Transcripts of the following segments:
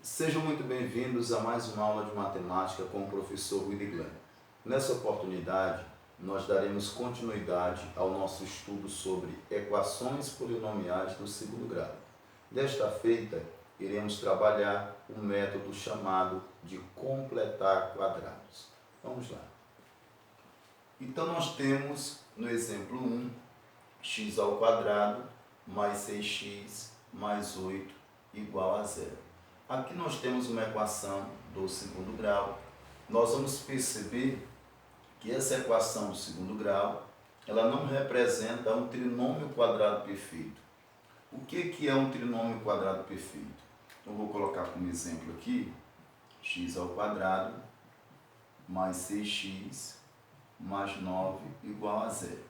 Sejam muito bem-vindos a mais uma aula de matemática com o professor Willy Glenn. Nessa oportunidade, nós daremos continuidade ao nosso estudo sobre equações polinomiais do segundo grau. Desta feita, iremos trabalhar um método chamado de completar quadrados. Vamos lá. Então, nós temos no exemplo 1, x ao quadrado mais 6x mais 8 igual a zero. Aqui nós temos uma equação do segundo grau. Nós vamos perceber que essa equação do segundo grau, ela não representa um trinômio quadrado perfeito. O que é um trinômio quadrado perfeito? Eu vou colocar como exemplo aqui, x ao quadrado mais 6x mais 9 igual a zero.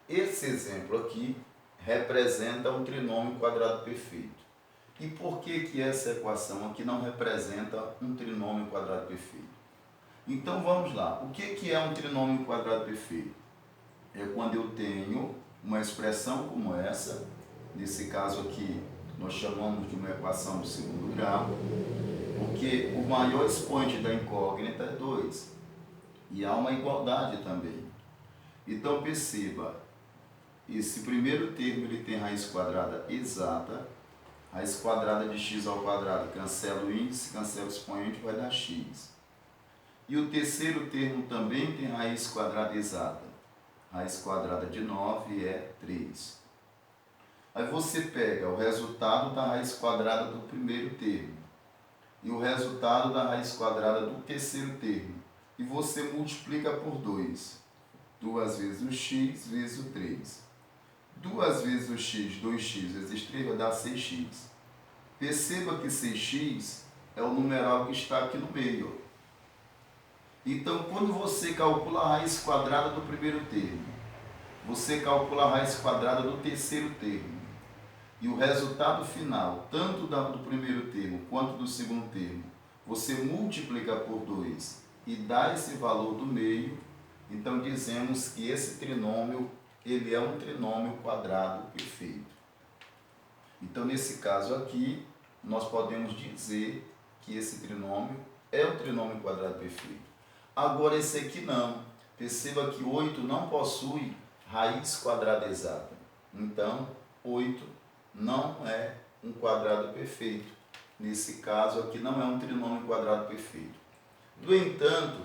Esse exemplo aqui representa um trinômio quadrado perfeito. E por que essa equação aqui não representa um trinômio quadrado perfeito? Então vamos lá. O que é um trinômio quadrado perfeito? É quando eu tenho uma expressão como essa, nesse caso aqui nós chamamos de uma equação do segundo grau, porque o maior expoente da incógnita é 2. E há uma igualdade também. Então perceba, esse primeiro termo ele tem raiz quadrada exata. Raiz quadrada de x ao quadrado cancela o índice, cancela o expoente, vai dar x. E o terceiro termo também tem raiz quadrada exata. Raiz quadrada de 9 é 3. Aí você pega o resultado da raiz quadrada do primeiro termo e o resultado da raiz quadrada do terceiro termo. E você multiplica por 2. 2 vezes o x vezes o 3. 2 vezes o x, 2x vezes 3 vai dar 6x. Perceba que 6x é o numeral que está aqui no meio. Então, quando você calcula a raiz quadrada do primeiro termo, você calcula a raiz quadrada do terceiro termo, e o resultado final, tanto do primeiro termo quanto do segundo termo, você multiplica por 2 e dá esse valor do meio, então dizemos que esse trinômio ele é um trinômio quadrado perfeito. Então, nesse caso aqui, nós podemos dizer que esse trinômio é um trinômio quadrado perfeito. Agora, esse aqui não. Perceba que 8 não possui raiz quadrada exata. Então, 8 não é um quadrado perfeito. Nesse caso aqui, não é um trinômio quadrado perfeito. No entanto,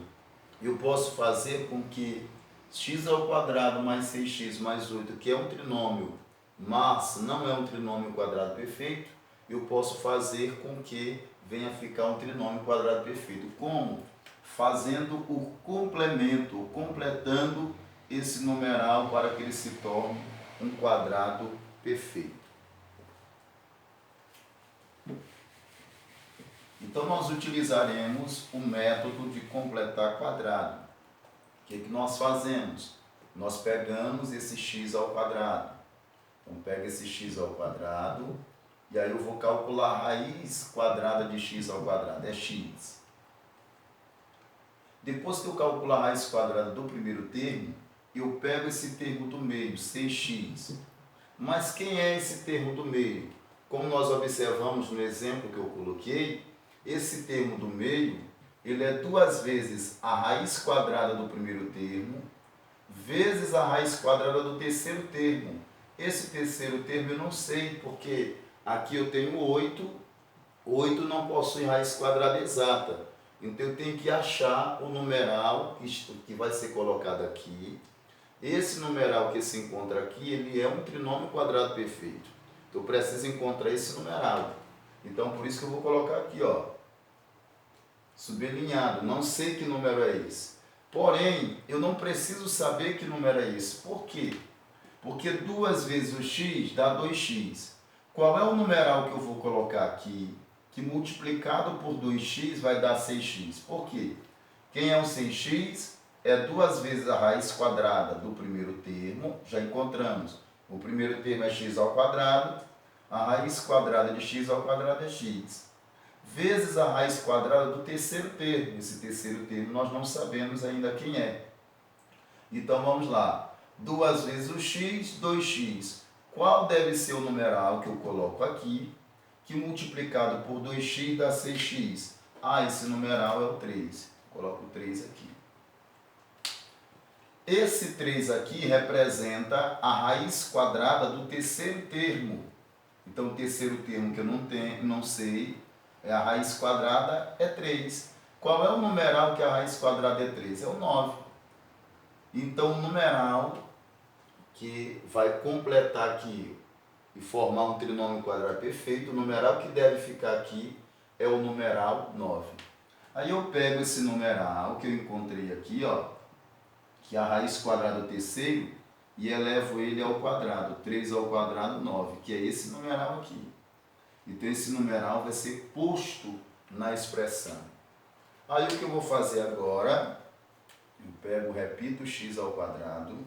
eu posso fazer com que x ao quadrado mais 6x mais 8, que é um trinômio, mas não é um trinômio quadrado perfeito, eu posso fazer com que venha ficar um trinômio quadrado perfeito. Como? Fazendo o complemento, completando esse numeral para que ele se torne um quadrado perfeito. Então, nós utilizaremos o método de completar quadrado. O que nós fazemos? Nós pegamos esse x ao quadrado. Então, pega esse x ao quadrado e aí eu vou calcular a raiz quadrada de x ao quadrado, é x. Depois que eu calcular a raiz quadrada do primeiro termo, eu pego esse termo do meio, 6x. Mas quem é esse termo do meio? Como nós observamos no exemplo que eu coloquei, esse termo do meio, ele é 2 vezes a raiz quadrada do primeiro termo, vezes a raiz quadrada do terceiro termo. Esse terceiro termo eu não sei, porque aqui eu tenho 8, 8 não possui raiz quadrada exata. Então eu tenho que achar o numeral que vai ser colocado aqui. Esse numeral que se encontra aqui, ele é um trinômio quadrado perfeito. Então eu preciso encontrar esse numeral. Então por isso que eu vou colocar aqui, ó, sublinhado, não sei que número é esse. Porém, eu não preciso saber que número é esse. Por quê? Porque 2 vezes o x dá 2x. Qual é o numeral que eu vou colocar aqui, que multiplicado por 2x vai dar 6x? Por quê? Quem é o 6x? É 2 vezes a raiz quadrada do primeiro termo, já encontramos. O primeiro termo é x ao quadrado, a raiz quadrada de x ao quadrado é x. Vezes a raiz quadrada do terceiro termo. Esse terceiro termo nós não sabemos ainda quem é. Então vamos lá. 2 vezes o x, 2x. Qual deve ser o numeral que eu coloco aqui, que multiplicado por 2x dá 6x. Ah, esse numeral é o 3. Coloco o 3 aqui. Esse 3 aqui representa a raiz quadrada do terceiro termo. Então, o terceiro termo que eu não sei, a raiz quadrada é 3. Qual é o numeral que a raiz quadrada é 3? É o 9. Então, o numeral que vai completar aqui e formar um trinômio quadrado perfeito, o numeral que deve ficar aqui é o numeral 9. Aí eu pego esse numeral que eu encontrei aqui, ó, que é a raiz quadrada do terceiro, e elevo ele ao quadrado. 3 ao quadrado, 9, que é esse numeral aqui. Então, esse numeral vai ser posto na expressão. Aí, o que eu vou fazer agora, eu pego, repito, x ao quadrado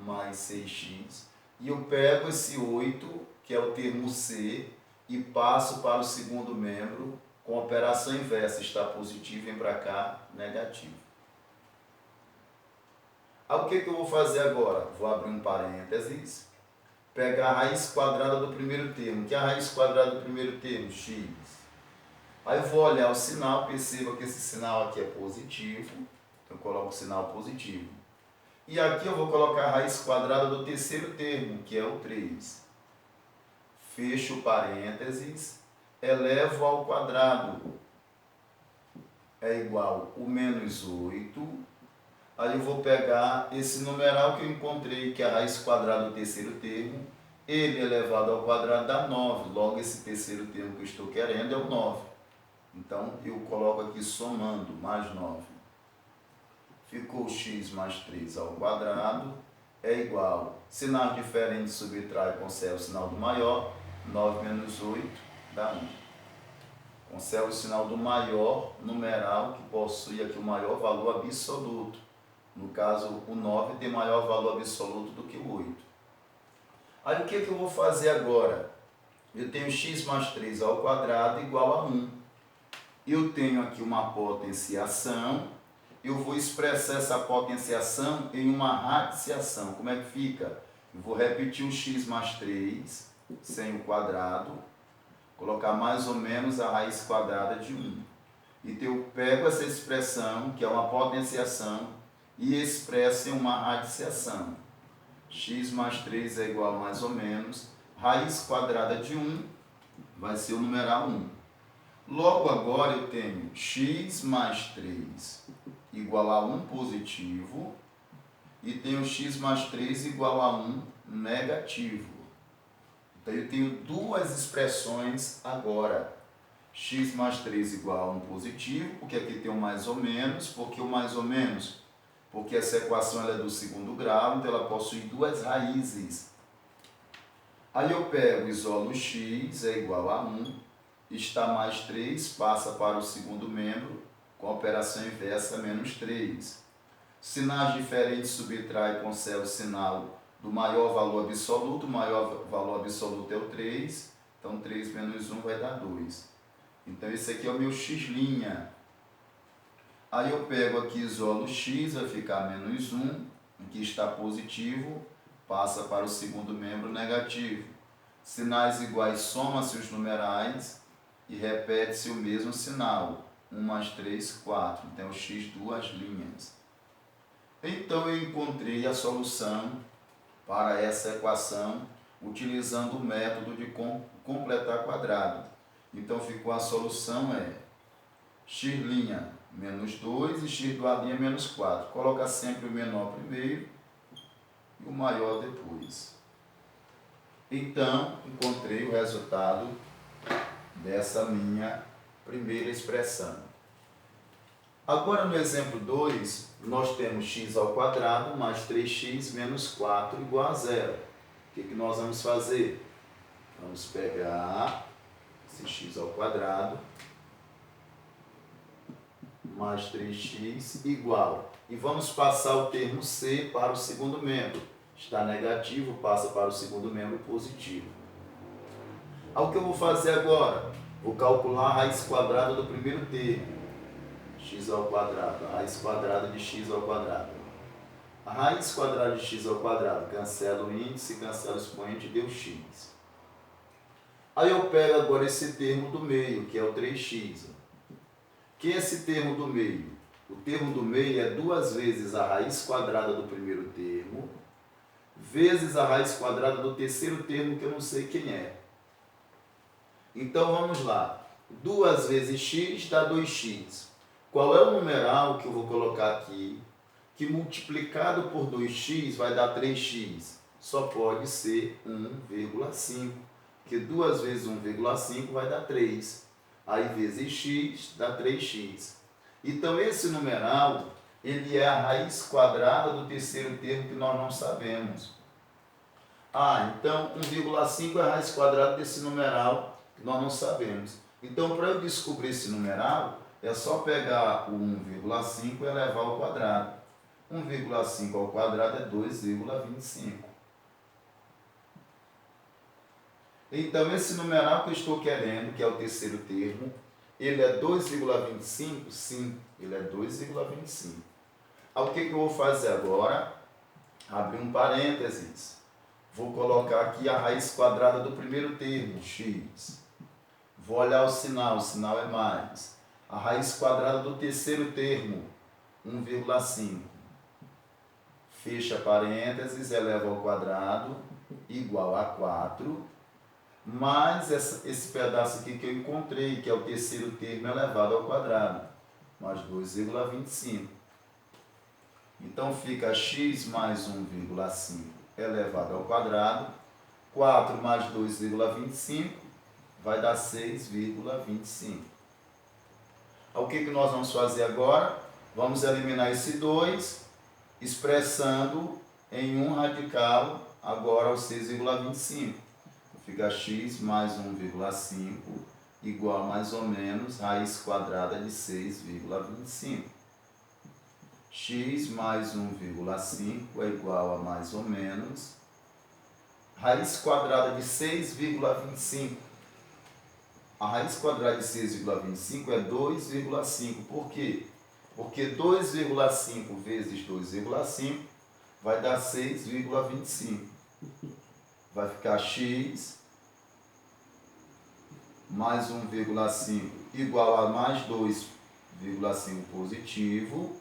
mais 6x, e eu pego esse 8, que é o termo C, e passo para o segundo membro com operação inversa. Está positivo, vem para cá, negativo. Aí, o que eu vou fazer agora? Vou abrir um parênteses, pegar a raiz quadrada do primeiro termo. Que é a raiz quadrada do primeiro termo? X. Aí eu vou olhar o sinal, perceba que esse sinal aqui é positivo, então eu coloco o sinal positivo. E aqui eu vou colocar a raiz quadrada do terceiro termo, que é o 3. Fecho parênteses, elevo ao quadrado, é igual o menos 8. Aí eu vou pegar esse numeral que eu encontrei, que é a raiz quadrada do terceiro termo, ele elevado ao quadrado dá 9, logo esse terceiro termo que eu estou querendo é o 9. Então, eu coloco aqui somando, mais 9. Ficou x mais 3 ao quadrado, é igual, sinais diferentes subtrai, conserva o sinal do maior, 9 menos 8 dá 1. Conserva o sinal do maior numeral, que possui aqui o maior valor absoluto. No caso, o 9 tem maior valor absoluto do que o 8. Aí, o que eu vou fazer agora? Eu tenho x mais 3 ao quadrado igual a 1. Eu tenho aqui uma potenciação. Eu vou expressar essa potenciação em uma radiciação. Como é que fica? Eu vou repetir o x mais 3 sem o quadrado, colocar mais ou menos a raiz quadrada de 1. Então, eu pego essa expressão, que é uma potenciação, e expresso em uma radiciação. X mais 3 é igual a mais ou menos, raiz quadrada de 1 vai ser o numeral 1. Logo agora eu tenho x mais 3 igual a 1 positivo e tenho x mais 3 igual a 1 negativo. Então eu tenho duas expressões agora. X mais 3 igual a 1 positivo, porque aqui tem o mais ou menos. Por que o mais ou menos? Porque essa equação ela é do segundo grau, então ela possui duas raízes. Aí eu pego, isolo x é igual a 1, está mais 3, passa para o segundo membro, com a operação inversa, menos 3. Sinais diferentes subtrai e conserva o sinal do maior valor absoluto. O maior valor absoluto é o 3, então 3 menos 1 vai dar 2. Então esse aqui é o meu x'. Aí eu pego aqui, isolo x, vai ficar menos 1, aqui está positivo, passa para o segundo membro negativo. Sinais iguais, soma-se os numerais e repete-se o mesmo sinal. 1 mais 3, 4. Então, x duas linhas. Então, eu encontrei a solução para essa equação utilizando o método de completar quadrado. Então, ficou a solução x' menos 2 e x duas linhas menos 4. Coloca sempre o menor primeiro e o maior depois. Então, encontrei o resultado dessa minha primeira expressão. Agora, no exemplo 2, nós temos x ao quadrado mais 3x menos 4 igual a 0. O que nós vamos fazer? Vamos pegar esse x ao quadrado mais 3x igual. E vamos passar o termo c para o segundo membro. Está negativo, passa para o segundo membro positivo. O que eu vou fazer agora? Vou calcular a raiz quadrada do primeiro termo. X ao quadrado, a raiz quadrada de x ao quadrado. A raiz quadrada de x ao quadrado, cancela o índice, cancela o expoente, deu x. Aí eu pego agora esse termo do meio, que é o 3x. Que é esse termo do meio? O termo do meio é 2 vezes a raiz quadrada do primeiro termo, vezes a raiz quadrada do terceiro termo, que eu não sei quem é. Então vamos lá. 2 vezes x dá 2x. Qual é o numeral que eu vou colocar aqui, que multiplicado por 2x vai dar 3x? Só pode ser 1,5, porque 2 vezes 1,5 vai dar 3. Aí vezes x dá 3x. Então esse numeral, ele é a raiz quadrada do terceiro termo que nós não sabemos. Então 1,5 é a raiz quadrada desse numeral que nós não sabemos. Então para eu descobrir esse numeral, é só pegar o 1,5 e elevar ao quadrado. 1,5 ao quadrado é 2,25. Então, esse numeral que eu estou querendo, que é o terceiro termo, ele é 2,25? Sim, ele é 2,25. O que eu vou fazer agora? Abrir um parênteses. Vou colocar aqui a raiz quadrada do primeiro termo, x. Vou olhar o sinal é mais. A raiz quadrada do terceiro termo, 1,5. Fecha parênteses, eleva ao quadrado, igual a 4. Mais esse pedaço aqui que eu encontrei, que é o terceiro termo elevado ao quadrado, mais 2,25. Então fica x mais 1,5 elevado ao quadrado, 4 mais 2,25 vai dar 6,25. O que nós vamos fazer agora? Vamos eliminar esse 2, expressando em 1 radical agora o 6,25. Fica x mais 1,5 igual a mais ou menos raiz quadrada de 6,25. X mais 1,5 é igual a mais ou menos raiz quadrada de 6,25. A raiz quadrada de 6,25 é 2,5. Por quê? Porque 2,5 vezes 2,5 vai dar 6,25. Vai ficar x mais 1,5 igual a mais 2,5 positivo.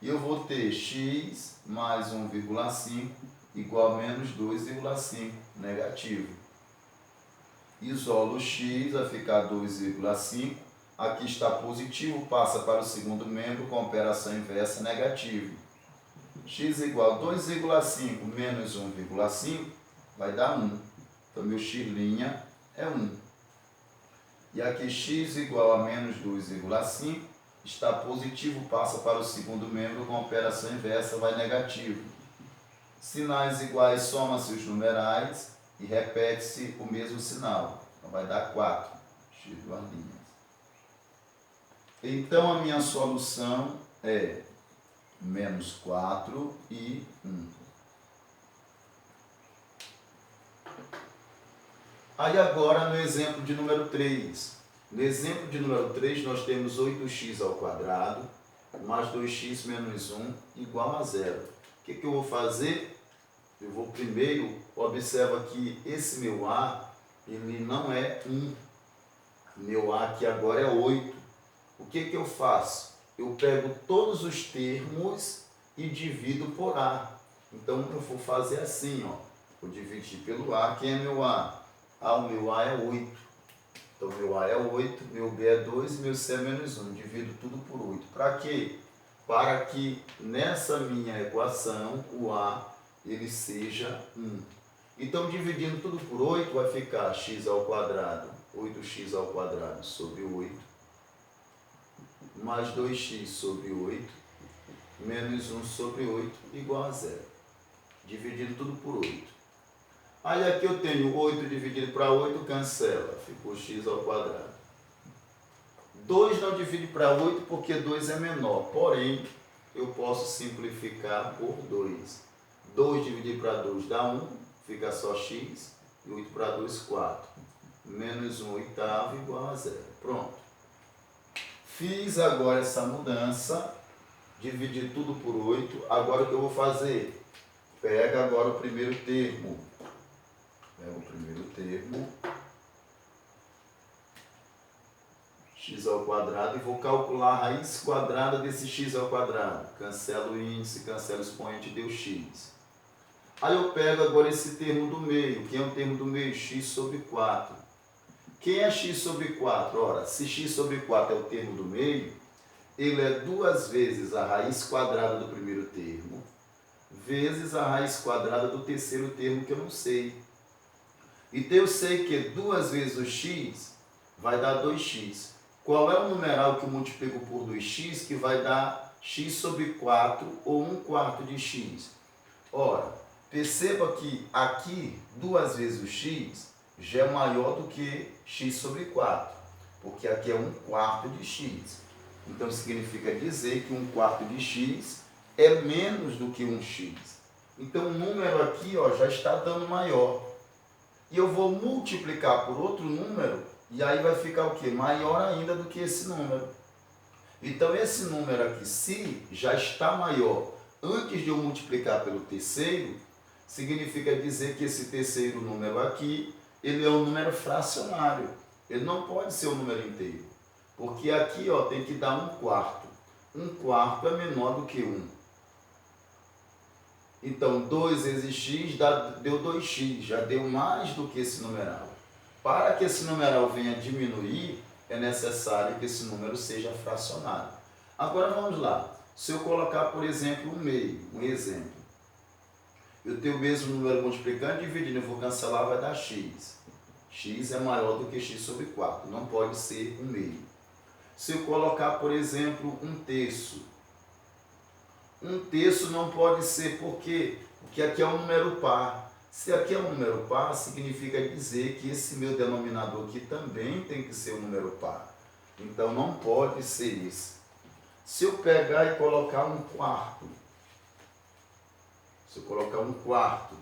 E eu vou ter x mais 1,5 igual a menos 2,5 negativo. Isolo o x, vai ficar 2,5. Aqui está positivo, passa para o segundo membro com operação inversa negativo. X igual a 2,5 menos 1,5 vai dar 1. Então, meu x' é 1. E aqui x igual a menos 2,5 está positivo, passa para o segundo membro com operação inversa, vai negativo. Sinais iguais, soma-se os numerais e repete-se o mesmo sinal. Então, vai dar 4. X duas linhas. Então, a minha solução é menos 4 e 1. Aí agora no exemplo de número 3. No exemplo de número 3 nós temos 8x ao quadrado mais 2x menos 1 igual a 0. O que eu vou fazer? Eu vou primeiro, observa que esse meu A, ele não é 1. Meu A aqui agora é 8. O que eu faço? Eu pego todos os termos e divido por A. Então eu vou fazer assim, ó. Vou dividir pelo A. Quem é meu A? O meu A é 8. Então, meu A é 8, meu B é 2 e meu C é menos 1. Divido tudo por 8. Para quê? Para que nessa minha equação, o A ele seja 1. Então, dividindo tudo por 8, vai ficar x ao quadrado, 8x ao quadrado sobre 8, mais 2x sobre 8, menos 1 sobre 8, igual a 0. Dividindo tudo por 8. Aí aqui eu tenho 8 dividido para 8, cancela, ficou x ao quadrado. 2 não divide para 8 porque 2 é menor, porém, eu posso simplificar por 2. 2 dividido para 2 dá 1, fica só x, e 8 para 2, 4. Menos 1 igual a 0. Pronto. Fiz agora essa mudança, dividir tudo por 8. Agora o que eu vou fazer? Pega agora o primeiro termo. Pega o primeiro termo, x ao quadrado, e vou calcular a raiz quadrada desse x ao quadrado. Cancela o índice, cancela o expoente, deu x. Aí eu pego agora esse termo do meio. Quem é o termo do meio? X sobre 4. Quem é x sobre 4? Ora, se x sobre 4 é o termo do meio, ele é 2 vezes a raiz quadrada do primeiro termo, vezes a raiz quadrada do terceiro termo, que eu não sei. Então eu sei que 2 vezes o x vai dar 2x. Qual é o numeral que eu multiplico por 2x que vai dar x sobre 4 ou 1/4 de x? Ora, perceba que aqui 2 vezes o x já é maior do que x sobre 4, porque aqui é 1/4 de x. Então significa dizer que 1/4 de x é menos do que 1x. Então o número aqui, ó, já está dando maior. E eu vou multiplicar por outro número, e aí vai ficar o quê? Maior ainda do que esse número. Então esse número aqui, se já está maior antes de eu multiplicar pelo terceiro, significa dizer que esse terceiro número aqui, ele é um número fracionário. Ele não pode ser um número inteiro. Porque aqui, ó, tem que dar 1/4. 1/4 é menor do que 1. Então, 2 vezes x deu 2x, já deu mais do que esse numeral. Para que esse numeral venha diminuir, é necessário que esse número seja fracionário. Agora vamos lá. Se eu colocar, por exemplo, um meio, um exemplo. Eu tenho o mesmo número multiplicando e dividindo, eu vou cancelar, vai dar x. X é maior do que x sobre 4, não pode ser um meio. Se eu colocar, por exemplo, 1/3. 1/3 não pode ser, por quê? Porque aqui é um número par. Se aqui é um número par, significa dizer que esse meu denominador aqui também tem que ser um número par. Então não pode ser isso. Se eu pegar e colocar 1/4, se eu colocar 1/4,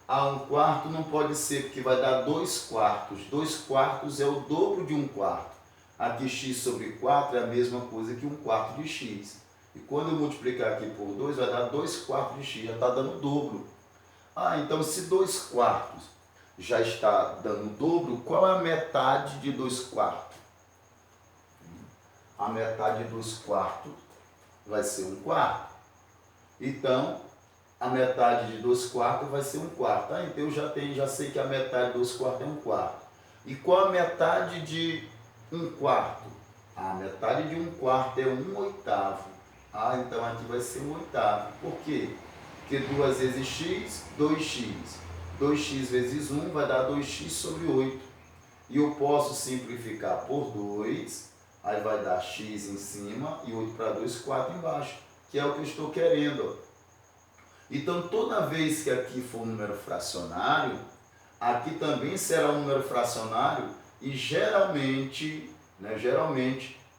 1/4 não pode ser, porque vai dar 2/4. 2/4 é o dobro de 1/4. Aqui x sobre 4 é a mesma coisa que 1/4 de x. E quando eu multiplicar aqui por 2, vai dar 2/4 de x, já está dando o dobro. Então se 2/4 já está dando o dobro, qual é a metade de 2/4? A metade de 2/4 vai ser 1/4. Então, a metade de 2/4 vai ser 1/4. Então eu já sei que a metade de 2/4 é 1/4. E qual a metade de 1/4? A metade de 1/4 é 1/8. Então aqui vai ser 1/8. Por quê? Porque 2 vezes x, 2x. 2x vezes 1 vai dar 2x sobre 8. E eu posso simplificar por 2, aí vai dar x em cima e 8 para 2, 4 embaixo, que é o que eu estou querendo. Então, toda vez que aqui for um número fracionário, aqui também será um número fracionário e geralmente,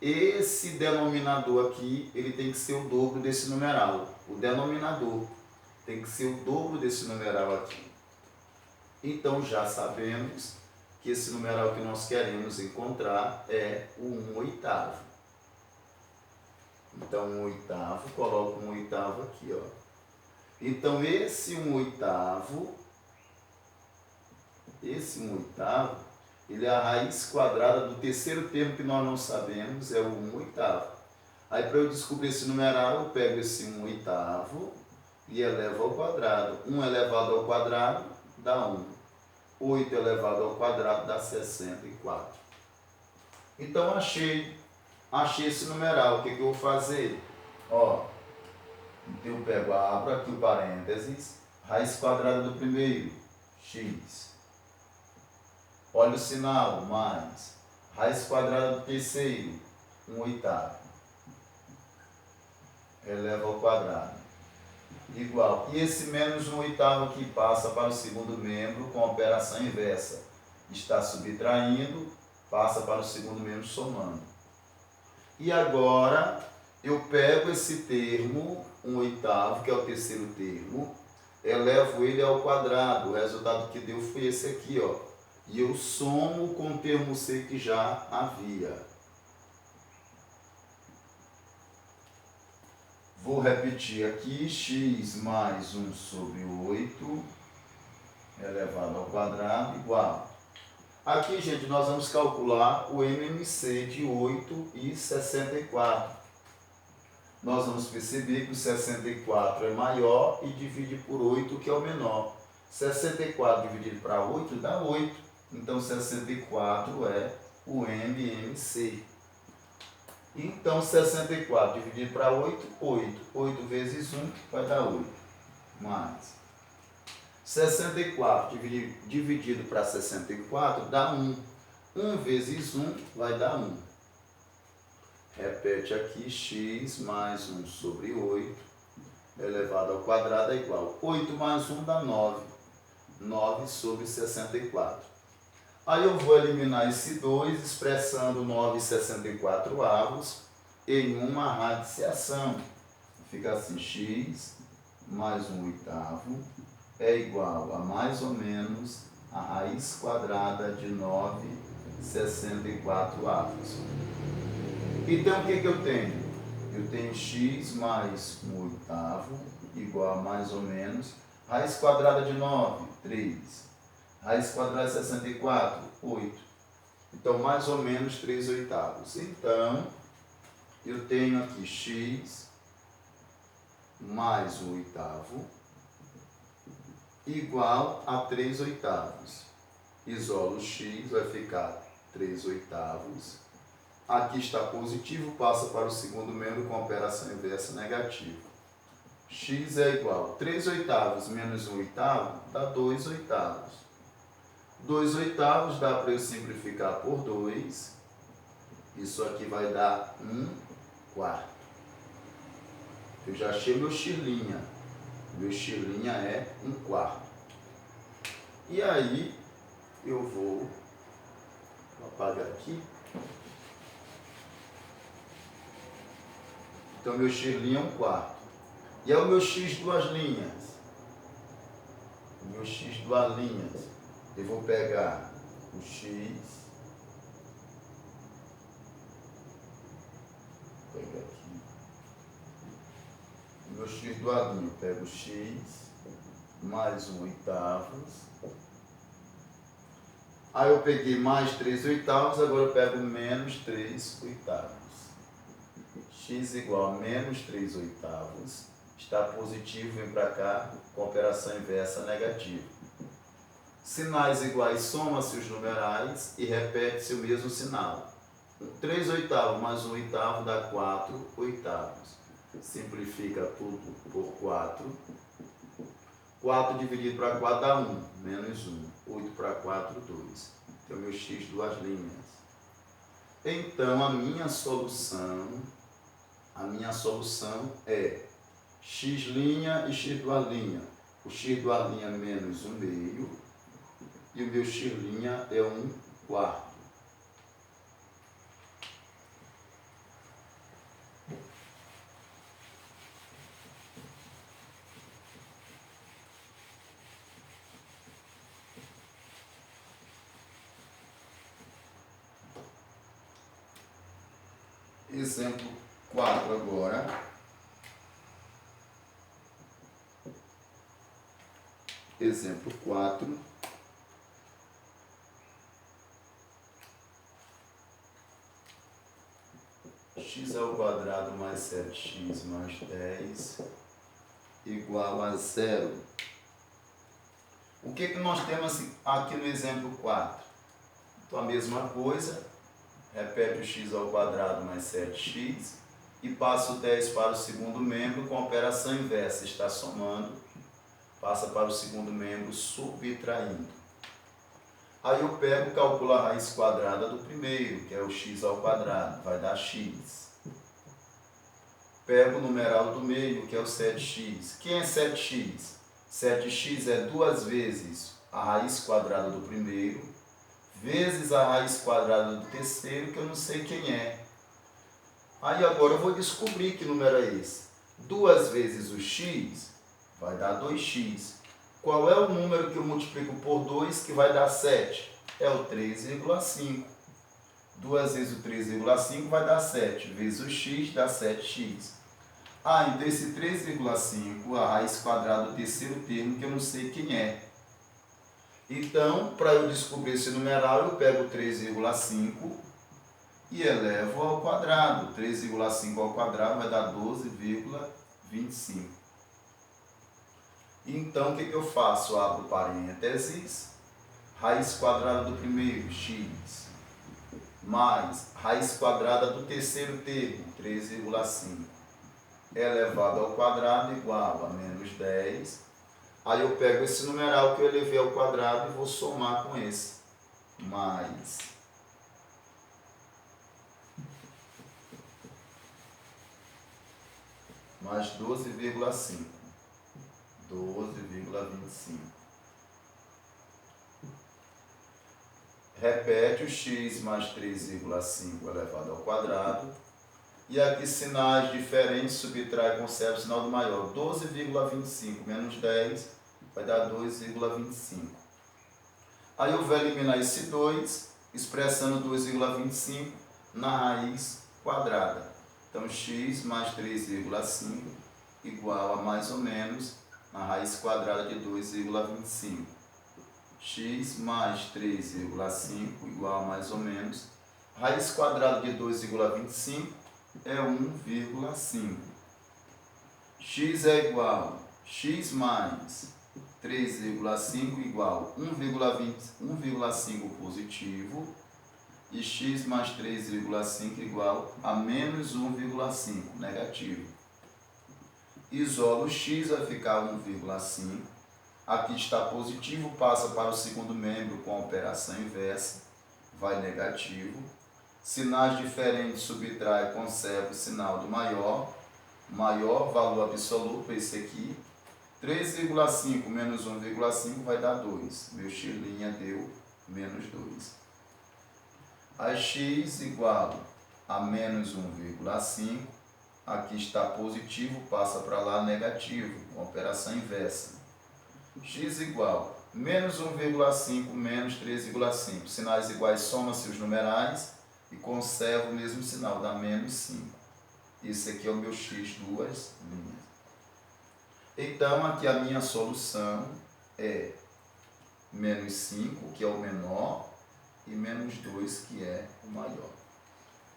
esse denominador aqui, ele tem que ser o dobro desse numeral. O denominador tem que ser o dobro desse numeral aqui. Então, já sabemos que esse numeral que nós queremos encontrar é o 1/8. Então, 1/8, coloco 1/8 aqui, ó. Então, esse 1/8, ele é a raiz quadrada do terceiro termo que nós não sabemos, é o 1/8. Aí, para eu descobrir esse numeral, eu pego esse 1/8 e elevo ao quadrado. 1 elevado ao quadrado dá 1. 8 elevado ao quadrado dá 64. Então, achei esse numeral. O que eu vou fazer? Ó, então eu pego, abro aqui o parênteses, raiz quadrada do primeiro, x. Olha o sinal, mais. Raiz quadrada do terceiro, 1/8. Eleva ao quadrado. Igual. E esse menos 1/8 aqui passa para o segundo membro com a operação inversa. Está subtraindo, passa para o segundo membro somando. E agora eu pego esse termo, 1/8, que é o terceiro termo, elevo ele ao quadrado. O resultado que deu foi esse aqui, ó. E eu somo com o termo C que já havia. Vou repetir aqui, x mais 1 sobre 8 elevado ao quadrado igual. Aqui, gente, nós vamos calcular o MMC de 8 e 64. Nós vamos perceber que o 64 é maior e divide por 8, que é o menor. 64 dividido para 8 dá 8. Então, 64 é o MMC. Então, 64 dividido para 8, 8. 8 vezes 1 vai dar 8. Mais 64 dividido para 64 dá 1. 1 vezes 1 vai dar 1. Repete aqui, x mais 1 sobre 8 elevado ao quadrado é igual. 8 mais 1 dá 9. 9 sobre 64. Aí eu vou eliminar esse 2, expressando 9,64 avos em uma radiciação. Fica assim, x mais 1 oitavo é igual a mais ou menos a raiz quadrada de 9,64 avos. Então, o que eu tenho? Eu tenho x mais 1 oitavo igual a mais ou menos raiz quadrada de 9, 3. Raiz quadrada de 64, 8. Então, mais ou menos 3 oitavos. Então, eu tenho aqui x mais 1 oitavo igual a 3 oitavos. Isolo o x, vai ficar 3 oitavos. Aqui está positivo, passa para o segundo membro com operação inversa negativa. X é igual a 3 oitavos menos 1 oitavo, dá 2 oitavos. 2 oitavos dá para eu simplificar por 2. Isso aqui vai dar 1 quarto. Eu já achei meu xirlinha. Meu xirlinha é 1 quarto. E aí, eu vou apagar aqui. Então, meu xirlinha é 1 quarto. E é o meu x duas linhas. O meu x duas linhas. Eu vou pegar o x, vou pegar aqui, o meu x do ladinho, eu pego o x mais 1 oitavos, aí eu peguei mais 3 oitavos, agora eu pego menos 3 oitavos. X igual a menos 3 oitavos, está positivo, vem para cá, com operação inversa negativa. Sinais iguais, soma-se os numerais e repete-se o mesmo sinal. 3 oitavos mais 1 oitavo dá 4 oitavos. Simplifica tudo por 4. 4 dividido para 4 dá 1, menos 1. 8 para 4, 2. Então, meu x duas linhas. Então, a minha solução é x' e x duas linha. O x duas linha menos 1 meio. E o meu x' é 1 quarto. Exemplo 4 agora. Exemplo 4. X ao quadrado mais 7x mais 10 igual a 0. O que nós temos aqui no exemplo 4? Então, a mesma coisa, repete o x ao quadrado mais 7x e passa o 10 para o segundo membro com operação inversa, está somando, passa para o segundo membro subtraindo. Aí eu pego e calculo a raiz quadrada do primeiro, que é o x ao quadrado, vai dar x. Pego o numeral do meio, que é o 7x. Quem é 7x? 7x é 2 vezes a raiz quadrada do primeiro, vezes a raiz quadrada do terceiro, que eu não sei quem é. Aí agora eu vou descobrir que número é esse. 2 vezes o x vai dar 2x. Qual é o número que eu multiplico por 2 que vai dar 7? É o 3,5. 2 vezes o 3,5 vai dar 7. Vezes o x dá 7x. Então esse 3,5, a raiz quadrada do terceiro termo, que eu não sei quem é. Então, para eu descobrir esse numeral, eu pego 3,5 e elevo ao quadrado. 3,5 ao quadrado vai dar 12,25. Então, o que eu faço? Eu abro parênteses, raiz quadrada do primeiro, x, mais raiz quadrada do terceiro termo, 3,5, elevado ao quadrado igual a menos 10. Aí eu pego esse numeral que eu elevei ao quadrado e vou somar com esse. Mais 12,5. 12,25. Repete o x mais 3,5 elevado ao quadrado. E aqui sinais diferentes, subtrai, conserva o sinal do maior. 12,25 menos 10 vai dar 2,25. Aí eu vou eliminar esse 2, expressando 2,25 na raiz quadrada. Então, x mais 3,5 igual a mais ou menos na raiz quadrada de 2,25. X mais 3,5 igual a mais ou menos. Raiz quadrada de 2,25 é 1,5. X é igual a x mais 3,5 igual a 1,5 positivo e x mais 3,5 igual a menos 1,5 negativo. Isolo x, vai ficar 1,5. Aqui está positivo, passa para o segundo membro com a operação inversa, vai negativo. Sinais diferentes, subtrai, conserva o sinal do maior. Maior valor absoluto, esse aqui. 3,5 menos 1,5 vai dar 2. Meu x' deu menos 2. A x igual a menos 1,5. Aqui está positivo, passa para lá negativo, com operação inversa. X igual a menos 1,5 menos 3,5. Sinais iguais, soma-se os numerais e conserva o mesmo sinal, dá menos 5. Esse aqui é o meu x, duas linhas. Então, aqui a minha solução é menos 5, que é o menor, e menos 2, que é o maior.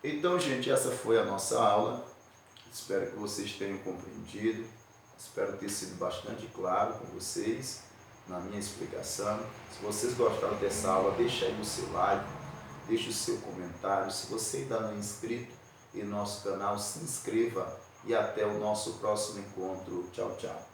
Então, gente, essa foi a nossa aula. Espero que vocês tenham compreendido. Espero ter sido bastante claro com vocês na minha explicação. Se vocês gostaram dessa aula, deixa aí o seu like, deixe o seu comentário. Se você ainda não é inscrito em nosso canal, se inscreva e até o nosso próximo encontro. Tchau, tchau.